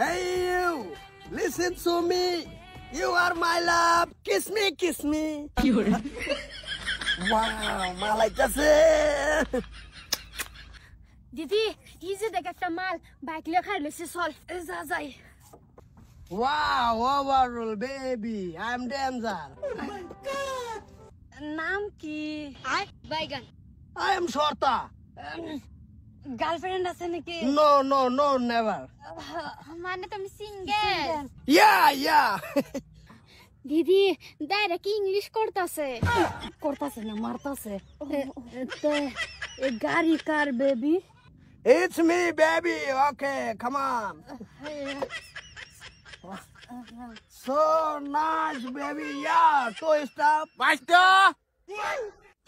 Hey you, listen to me. You are my love. Kiss me, kiss me. Wow, মালাইতাছে। দিদি এই যে দেখ একটা মাল বাইক লিয়ে খাই লইছে চল যা যাই। Wow, overall baby, I'm danger. নাম কি? বাইগান। I am Shorta. গার্লফ্রেন্ড আছে নাকি? No, never. মানে তুমি সিঙ্গেল? Yeah. দিদি ডাইরেক্ট ইংলিশ করতাছে না মারতাছে। গাড়ি কার baby? It's me, baby. Okay, come on. So nice, baby. Yeah, so stop. বাইস্তা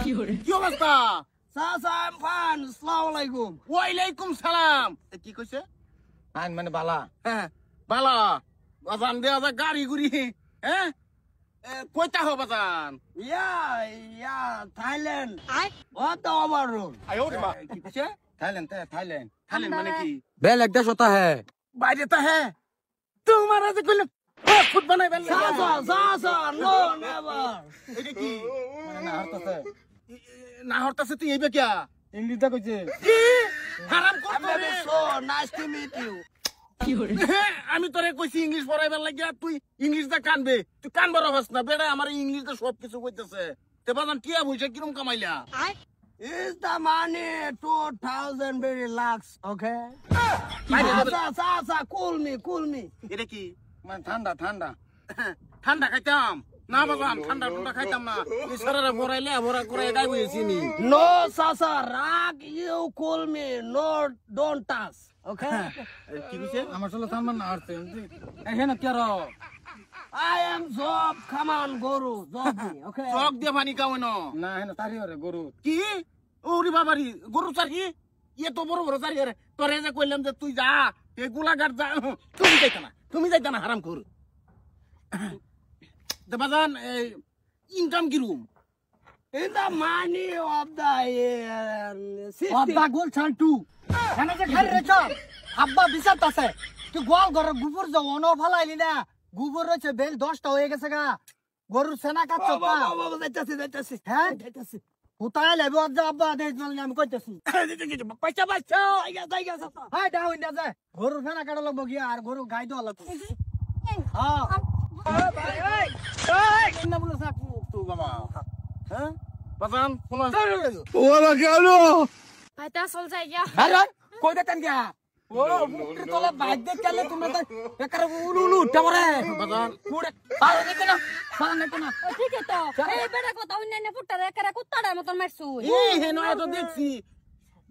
কি অবস্থা? Sasa, I'm fine. Assalamu alaikum. ওয়ালাইকুম সালাম। কি কইছে? আইন মানে বালা। হ্যাঁ বালা। বাজান দেয়া যা গাড়ি গুড়ি। হ্যাঁ কইতা হ বাজান। Yeah, Thailand. What the overall? কি কইছে? থাইল্যান্ড মানে কি? बेल एक देश होता है। বাইরে তা হ্যাঁ তোমার যে কইলে ফুট বানাই বেল। Sasa, no, never. এটা কি? মানে না হরতাছে তুই এইবে কিয়া? ইংলিশটা কইছে। কি? হারাম I'm করতে very so nice to meet you. আমি তোরে কইছি ইংলিশ পড়াইবার লাগিয়া তুই ইংলিশটা কানবে। তুই কানবার হস না বেটা আমার ইংলিশটা সব কিছু কইতেছে। তে বাজান টিয়া বইছে কিরম কামাইলা? Is the money 2,000 very lakhs, okay? Sasa, cool me. এটা কি? মানে ঠান্ডা খাইতাম না বাজান ঠান্ডা খাইতাম না। এই সারারা ভরা করে গাই বইছি নি। No, Sasa, rag, you cool me. No, don't touch, okay? কি কইছে? আমার চলে থামবা না আরতে। এখানে কি আরো? I am Zob. Come on, Guru. Zob me, okay? চক দিয়ে পানি কাওনো। না এখানে তারি হরে গরু। কি? ওরে বাবারি গরু চারি? ইয়ে তো বড় চারি হরে। তোরে যে কইলাম যে তুই যা এই গোলাঘাট যা তুমি যাইতা না হারাম কর। বাজান income কিরুম? In the money of the city. of the gold chantu এখানে যে খাই রেছ আব্বা বিচার আছে তুই গোয়াল ঘরে গোবর যাও অন ফালাইলি না গোবর রয়েছে বেল 10টা হয়ে গেছে গা গরুর সেনা কাটছ পা যাইতাছি। হ্যাঁ যাইতাছি। কোথায় লাইব আব্বা দেই আমি কইতেছি পয়সা জায়গা সাসা। হাই ডাউন দে যায় গরুর সেনা কাটা লাগবো গিয়া আর গরু গাই দেওয়া লাগবো হ্যাঁ না বলে সাক তো বাবা। হ্যাঁ বাজান কোন ওরা কেন? ভাইতা চল যাই গিয়া। আরে কই দেন গিয়া ও মুখের তলে বাইক দে কেলে তুমি তো একার উলু উঠতে পারে বাজান কুড়ে পারে দেখো না ঠিক আছে তো এই বেটা কথা অন্যান্য পুট্টারে একারে কুত্তাটার মতন মারছু। এই হে নয় তো দেখছি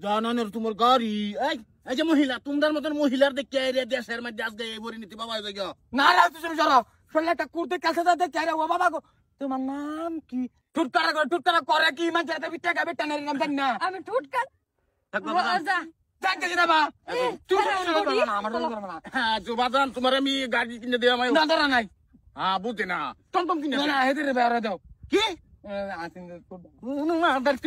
জানানের তোমার গাড়ি এই যে মহিলা তোমাদের মতন মহিলার দেখে এরিয়া দেশের মধ্যে আজকে এই বড়ি নীতি বাবা হয়ে গেল। না রা তুই সরো শরীরটা কুড়তে কাছে যাতে কে রে ও বাবা গো তোমার নাম কি টুটকারা করে কি মানে যাতে বিটা গাবে টানের নাম জানি না আমি ঠুটকার যা জানতে কি দেবা তুই না আমার দরকার না হ্যাঁ বাজান তোমার আমি গাড়ি কিনে দেওয়া আমি না দরা নাই হ্যাঁ বুঝি না টমটম কিনে না হেদের বেরা দাও কি আসিন না দাঁড়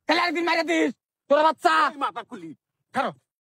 কাল একদিন মারা দিস তোর বাচ্চা মাথা খুলি খারো